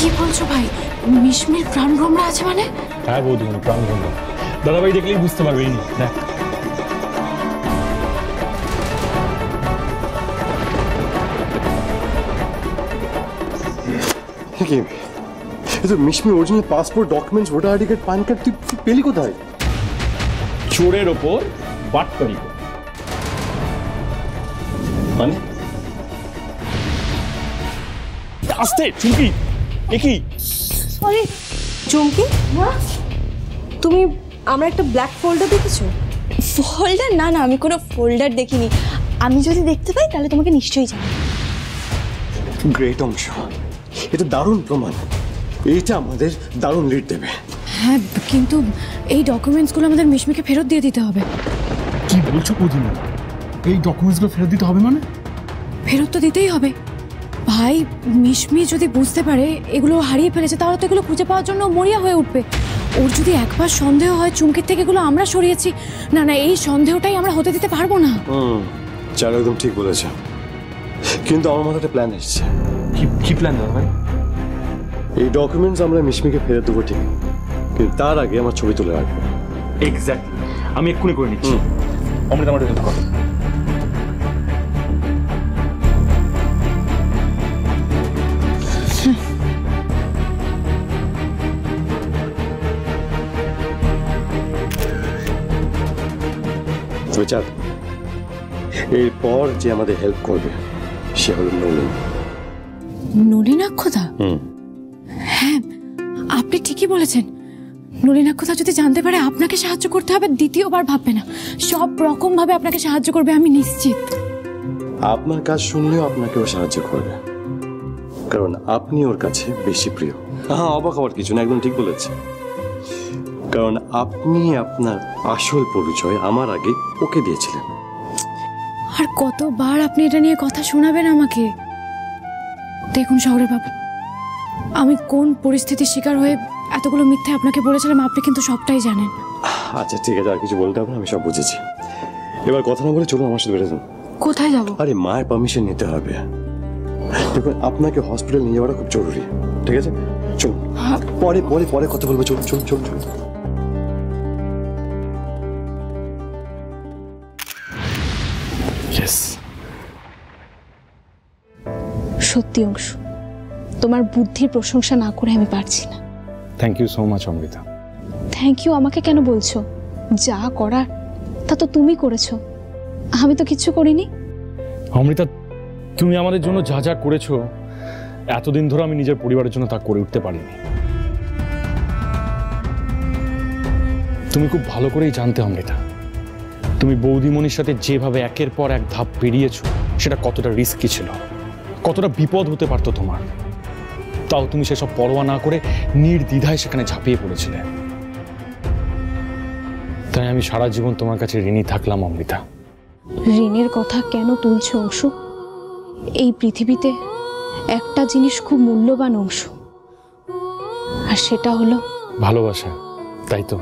কি বলছো ভাই? মিশমির প্রাণ ভ্রমরা আছে মানে? হ্যাঁ বৌদিমণি, প্রাণ ভ্রমরা। দাদাভাই দেখলেই বুঝতে পারবে। এই দেখ। Mishmi original passport, documents, voter ID card, PAN card তুই পেলি কোথায়? চোরের ওপর বাটপারি মানে? আস্তে চুমকি, একই সরি চুমকি, তুমি আমার একটা ব্ল্যাক ফোল্ডার দেখেছো? ফোল্ডার? না না, আমি কোনো ফোল্ডার দেখিনি। আমি যদি দেখতে পাই তাহলে তোমাকে নিশ্চয়ই জানাবো। গ্রেট অংশ, এটা দারুণ প্রমাণ। এইটা আমাদের দারুণ লিড দেবে। হ্যাঁ, কিন্তু এই ডকুমেন্টসগুলো আমাদের মিশমিকে ফেরত দিয়ে দিতে হবে। কি বলছো বৌদিমণি? এই ডকুমেন্টসগুলো ফেরত দিতে হবে মানে? ফেরত তো দিতেই হবে ভাই। মিশমি যদি বুঝতে পারে এগুলো হারিয়ে ফেলেছে, তাহলে তো এগুলো খুঁজে পাওয়ার জন্য মরিয়া হয়ে উঠবে। ওর যদি একবার সন্দেহ হয় চুমকির থেকে এগুলো আমরা সরিয়েছি, না না, এই সন্দেহটাই আমরা হতে দিতে পারবো না। চার একদম ঠিক বলেছে, কিন্তু আমার মাথায় একটা প্ল্যান এসেছে। কি প্ল্যান দাদা ভাই? এই ডকুমেন্টস আমরা মিশমিকে ফেরত দেবো ঠিক, কিন্তু তার আগে আমার ছবি তুলে রাখবো। এক্স্যাক্টলি, আমি এক্ষুনি করে নিচ্ছি। অমৃতা আমার হেল্প কর। বিচার, এরপর যে আমাদের হেল্প করবে সে হল নলিন। নলিনাক্ষদা? হ্যাঁ, আপনি ঠিকই বলেছেন। নলিনাক্ষদা যদি জানতে পারে আপনাকে সাহায্য করতে হবে, দ্বিতীয়বার ভাববে না, সব রকম ভাবে আপনাকে সাহায্য করবে, আমি নিশ্চিত। আপনার কাজ শুনলেও আপনাকেও সাহায্য করবে, কারণ আপনি ওর কাছে বেশি প্রিয়। হ্যাঁ, অবাক হওয়ার কিছু না, একদম ঠিক বলেছে। কারণ আপনি আপনার আসল পরিচয় আমার আগে ওকে দিয়েছিলেন। আর কতবার আপনি এটা নিয়ে কথা শোনাবেন আমাকে? দেখুন শহরের বাবু, আমি কোন পরিস্থিতির শিকার হয়ে এতগুলো মিথ্যে আপনাকে বলেছিলাম, আপনি কিন্তু সবটাই জানেন। আচ্ছা ঠিক আছে, আর কিছু বলতে হবে না, আমি সব বুঝেছি। এবার কথা না বলে চলুন আমার সাথে বেরোন। কোথায় যাব? আরে মায়ের পারমিশন নিতে হবে। দেখুন, আপনাকে হসপিটাল নিয়ে যাওয়াটা খুব জরুরি। ঠিক আছে চলুন, পরে পরে পরে কথা বলবো। চলুন চলুন চলুন চলুন। সত্যি অংশু, তোমার বুদ্ধির প্রশংসা না করে আমি পারছি না। Thank you so much Amrita. Thank you আমাকে কেন বলছো? যা করার তা তো তুমি করেছো, আমি তো কিচ্ছু করিনি। অমৃতা, তুমি আমাদের জন্য যা যা করেছো, এতদিন ধরে আমি নিজের পরিবারের জন্য তা করে উঠতে পারিনি। তুমি খুব ভালো করেই জানতে অমৃতা, তুমি বৌদিমণির সাথে যেভাবে একের পর এক ধাপ পেরিয়েছো, সেটা কতটা রিস্কি ছিল, কতটা বিপদ হতে পারতো তোমার। তাও তুমি সেসব পরোয়া না করে নির্দ্বিধায় সেখানে ঝাঁপিয়ে পড়েছিলে। তাই আমি সারা জীবন তোমার কাছে ঋণী থাকলাম অমৃতা। ঋণের কথা কেন তুলছো অংশু? এই পৃথিবীতে একটা জিনিস খুব মূল্যবান অংশু, আর সেটা হলো ভালোবাসা, তাই তো?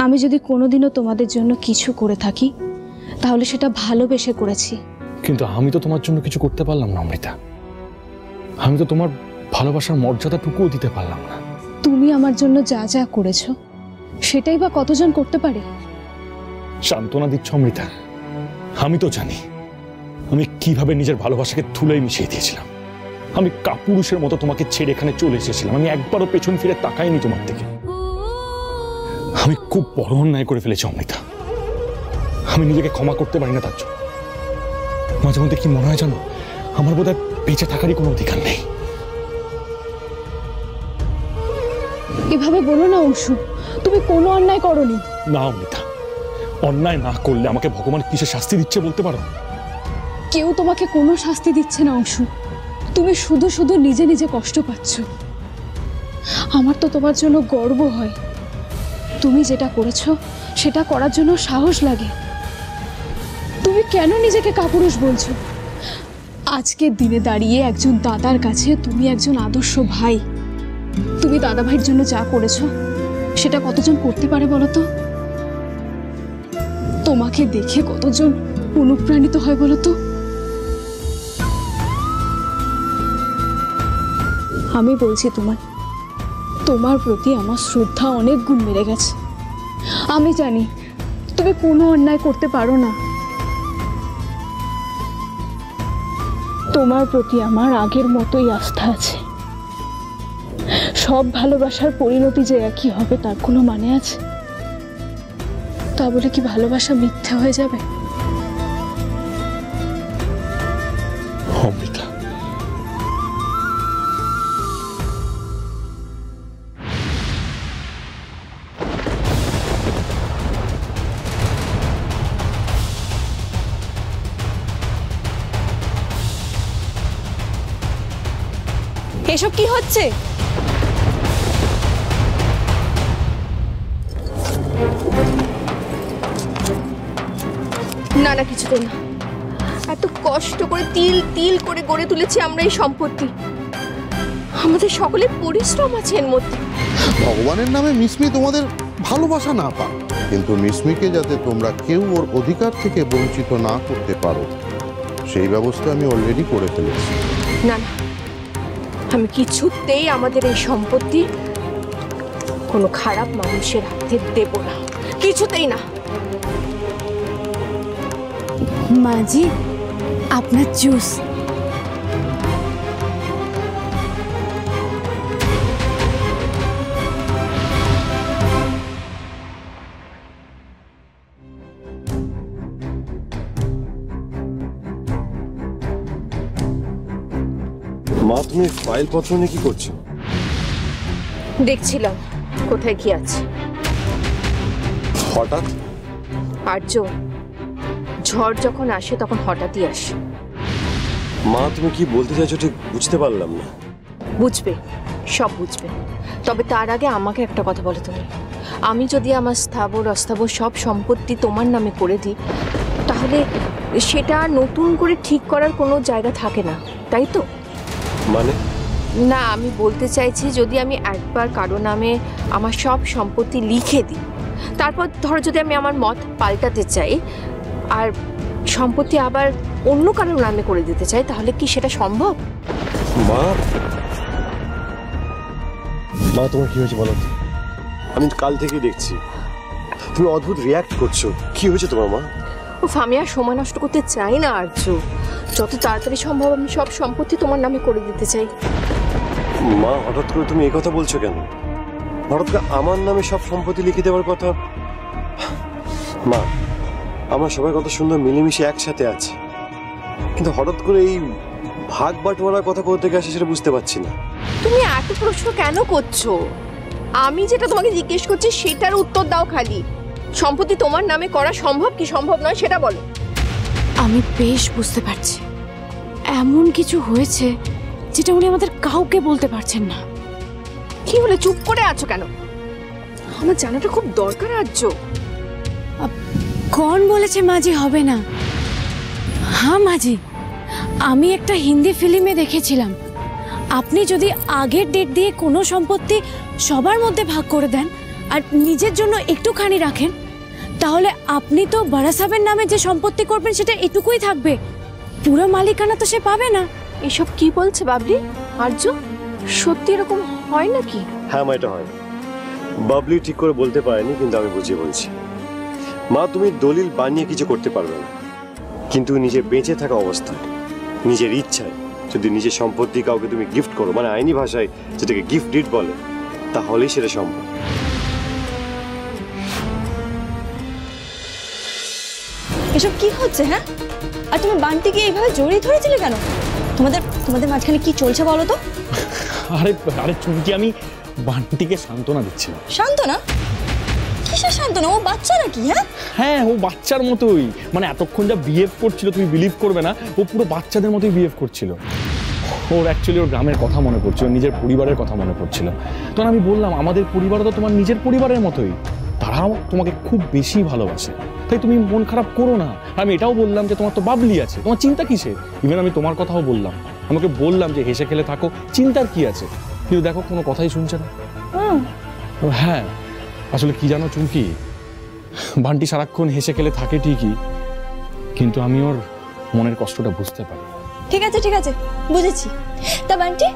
আমি যদি কোনোদিনও তোমাদের জন্য কিছু করে থাকি, তাহলে সেটা ভালোবেসে করেছি। কিন্তু আমি তো তোমার জন্য কিছু করতে পারলাম না অমৃতা। আমি তো তোমার ভালোবাসার মর্যাদাটুকুও দিতে পারলাম না। তুমি আমার জন্য যা যা করেছো, সেটাই বা কতজন করতে পারে? সান্ত্বনা দিচ্ছ অমৃতা? আমি তো জানি আমি কিভাবে নিজের ভালোবাসাকে ধুলোয় মিশিয়ে দিয়েছিলাম। আমি কাপুরুষের মতো তোমাকে ছেড়ে এখানে চলে এসেছিলাম। আমি একবারও পেছন ফিরে তাকাইনি তোমার দিকে। আমি খুব বড় অন্যায় করে ফেলেছি অমৃতা। আমি নিজেকে ক্ষমা করতে পারি না তার জন্য। মাঝে মধ্যে কি মনে হয় জানো, আমার বোধহয় বেঁচে থাকারই কোনো অধিকার নেই। এভাবে বলো না অংশু, তুমি কোনো অন্যায় করোনি। না অমৃতা, অন্যায় না করলে আমাকে ভগবান কিসের শাস্তি দিচ্ছে বলতে পারো? কেউ তোমাকে কোনো শাস্তি দিচ্ছে না অংশু, তুমি শুধু শুধু নিজে নিজে কষ্ট পাচ্ছ। আমার তো তোমার জন্য গর্ব হয়। তুমি যেটা করেছো সেটা করার জন্য সাহস লাগে। তুমি কেন নিজেকে কাপুরুষ বলছো? আজকের দিনে দাঁড়িয়ে একজন দাদার কাছে তুমি একজন আদর্শ ভাই। তুমি দাদা ভাইয়ের জন্য যা করেছো সেটা কতজন করতে পারে বলো তো? তোমাকে দেখে কতজন অনুপ্রাণিত হয় বলো তো? আমি বলছি তোমার প্রতি আমার শ্রদ্ধা অনেক গুণ বেড়ে গেছে। আমি জানি তুমি কোনো অন্যায় করতে পারো না। তোমার প্রতি আমার আগের মতোই আস্থা আছে। সব ভালোবাসার পরিণতি যে একই হবে তার কোনো মানে আছে? তা বলে কি ভালোবাসা মিথ্যে হয়ে যাবে? অমৃতা, এসব কি হচ্ছে? না না, কিছুতেই না। এত কষ্ট করে তিল তিল করে গড়ে তুলেছি আমরা এই সম্পত্তি। আমাদের সকলের পরিশ্রম আছে এর মধ্যে। ভগবানের নামে মিসমি তোমাদের ভালোবাসা না পাক, কিন্তু মিসমিকে যাতে তোমরা কেউ ওর অধিকার থেকে বঞ্চিত না করতে পারো সেই ব্যবস্থা আমি অলরেডি করে ফেলেছি। না না, আমি কিছুতেই আমাদের এই সম্পত্তি কোনো খারাপ মানুষের হাতে দেব না, কিছুতেই না। মাঝি, আপনার জুস। মা, তুমি ফাইলপত্র নিয়ে কি করছো? দেখছিলাম কোথায় কি আছে। হঠাৎ? আর্য, ঝড় যখন আসে তখন হঠাৎই আসে। মা, তুমি কি বলতে চাইছো ঠিক বুঝতে পারলাম না। বুঝবে, সব বুঝবে, তবে তার আগে আমাকে একটা কথা বলো তুমি। আমি যদি আমার স্থাবর অস্থাবর সব সম্পত্তি তোমার নামে করে দিই, তাহলে সেটা নতুন করে ঠিক করার কোনো জায়গা থাকে না, তাই তো? মানে? না, আমি বলতে চাইছি যদি আমি একবার কারো নামে আমার সব সম্পত্তি লিখে দিই, তারপর ধরো যদি আমি আমার মত পাল্টাতে চাই আর সম্পত্তি আবার অন্য কারোর নামে করে দিতে চাই, তাহলে কি সেটা সম্ভব? মা, মা তোমার কি হয়েছে বলো? আমি কাল থেকেই দেখছি তুমি অদ্ভুত রিয়াক্ট করছো। কি হয়েছে তোমার মা? আমি আর সময় নষ্ট করতে চাই না আর্য। যত তাড়াতাড়ি সম্ভব আমি সব সম্পত্তি তোমার নামে করে দিতে চাই। মা, হঠাৎ করে তুমি এই কথা বলছো কেন? হঠাৎ করে আমার নামে সব সম্পত্তি লিখে দেওয়ার কথা? মা, আমরা সবাই কত সুন্দর মিলেমিশে একসাথে আছি, কিন্তু হঠাৎ করে এই ভাগ বাটোয়ারার কথা কোথা থেকে আসে সেটা বুঝতে পারছি না। তুমি এত প্রশ্ন কেন করছো? আমি যেটা তোমাকে জিজ্ঞেস করছি সেটার উত্তর দাও খালি। সম্পত্তি তোমার নামে করা সম্ভব কি সম্ভব নয় সেটা বলো। আমি বেশ বুঝতে পারছি এমন কিছু হয়েছে যেটা উনি আমাদের কাউকে বলতে পারছেন না। কি হলে চুপ করে আছো কেন? আমার জানাটা খুব দরকার আর্য। কौन বলেছে মাঝি হবে না? হ্যাঁ মাঝি, আমি একটা হিন্দি ফিল্মে দেখেছিলাম আপনি যদি আগের ডেট দিয়ে কোনো সম্পত্তি সবার মধ্যে ভাগ করে দেন আর নিজের জন্য একটুখানি রাখেন, তাহলে আপনি তো বড়া সাহেবের নামে যে সম্পত্তি করবেন সেটা এটুকুই থাকবে, পুরো মালিকানা তো সে পাবে না। এসব কি বলছে বাবলি? আর্য, সত্যি এরকম হয় নাকি? হ্যাঁ মা, এটা হয়। বাবলি ঠিক করে বলতে পারেনি, কিন্তু আমি বুঝিয়ে বলছি। মা, তুমি দলিল বানিয়ে কিছু করতে পারবে না, কিন্তু নিজের বেঁচে থাকা অবস্থায় নিজের ইচ্ছায় যদি নিজের সম্পত্তি কাউকে তুমি গিফট করো, মানে আইনি ভাষায় যেটাকে গিফট ডিড বলে, তাহলেই সেটা সম্ভব। এসব কি হচ্ছে? হ্যাঁ, আর তুমি বান্টিকে এইভাবে জড়িয়ে ধরেছিলে কেন? তোমাদের মাঝখানে কি চলছে বলো তো? আরে আরে চুমকি, আমি বান্টিকে সান্ত্বনা দিচ্ছিলাম। শান্তনা? কিসের শান্তনা? ও বাচ্চা নাকি? হ্যাঁ হ্যাঁ, ও বাচ্চার মতোই, মানে এতক্ষণ যা বিহেভ করছিল তুমি বিলিভ করবে না, ও পুরো বাচ্চাদের মতোই বিহেভ করছিল। ওর অ্যাকচুয়ালি ওর গ্রামের কথা মনে পড়ছিল, নিজের পরিবারের কথা মনে পড়ছিল। তখন আমি বললাম আমাদের পরিবারও তো তোমার নিজের পরিবারের মতোই, তারাও তোমাকে খুব বেশি ভালোবাসে, তাই তুমি মন খারাপ করো না। আমি এটাও বললাম যে তোমার তো বাবলি আছে, তোমার চিন্তা কিসের? ইভেন আমি তোমার কথাও বললাম, আমাকে বললাম যে হেসে খেলে থাকো, চিন্তার কি আছে? কিন্তু দেখো কোনো কথাই শুনছে না। হ্যাঁ, আসলে কি জানো চুমকি, বান্টি সারাক্ষণ হেসে খেলে থাকে ঠিকই, কিন্তু আমি ওর মনের কষ্টটা বুঝতে পারি। ঠিক আছে বুঝেছি। তা বান্টি,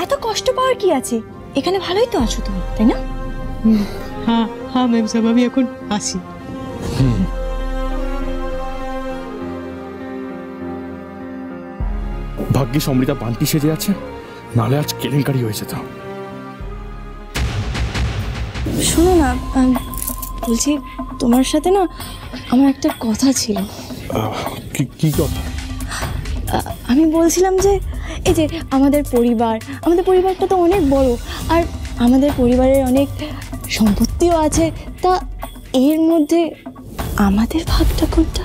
এত কষ্ট পাওয়ার কি আছে? এখানে ভালোই তো আছো তুমি, তাই না? হ্যাঁ হ্যাঁ ম্যাম সাহেব, আমি এখন আসি। ভাগ্যিস অমৃতা বান্টি সেজে আছে, নাহলে আজ কেলেঙ্কারি হয়েছে। তো শোনো না, বলছি তোমার সাথে না আমার একটা কথা ছিল। কি কথা? আমি বলছিলাম যে এই যে আমাদের পরিবারটা তো অনেক বড়, আর আমাদের পরিবারের অনেক সম্পত্তিও আছে। তা এর মধ্যে আমাদের ভাগটা কোনটা?